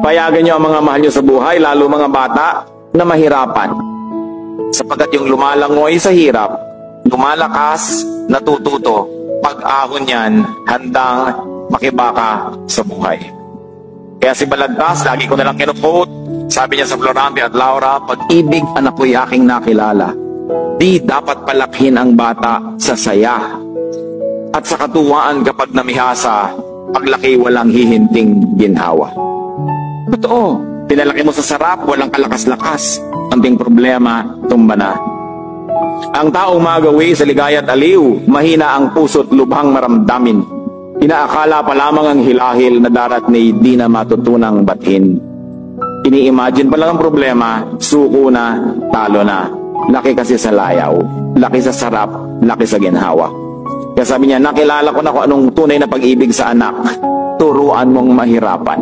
Payagan niyo ang mga mahal niyo sa buhay, lalo mga bata, na mahirapan. Sapagkat yung lumalangoy sa hirap, lumalakas, natututo, pag-ahon yan, handang makibaka sa buhay. Kaya si Balagtas, lagi ko nalang kinuquote, sabi niya sa Florante at Laura, pag-ibig anak ko'y aking nakilala, di dapat palakhin ang bata sa saya. At sa katuwaan kapag namihasa, paglaki walang hihinting ginhawa. Totoo, pinalaki mo sa sarap, walang kalakas-lakas. Anting problema, tumba na. Ang taong magawi sa ligaya at aliw, mahina ang puso't lubhang maramdamin. Inaakala pa lamang ang hilahil na darat ni di na matutunang bathin. Ini-imagine pa lang ang problema, suko na, talo na. Laki kasi sa layaw, laki sa sarap, laki sa ginhawa. Kaya sabi niya, nakilala ko na kung anong tunay na pag-ibig sa anak. Turuan mong mahirapan.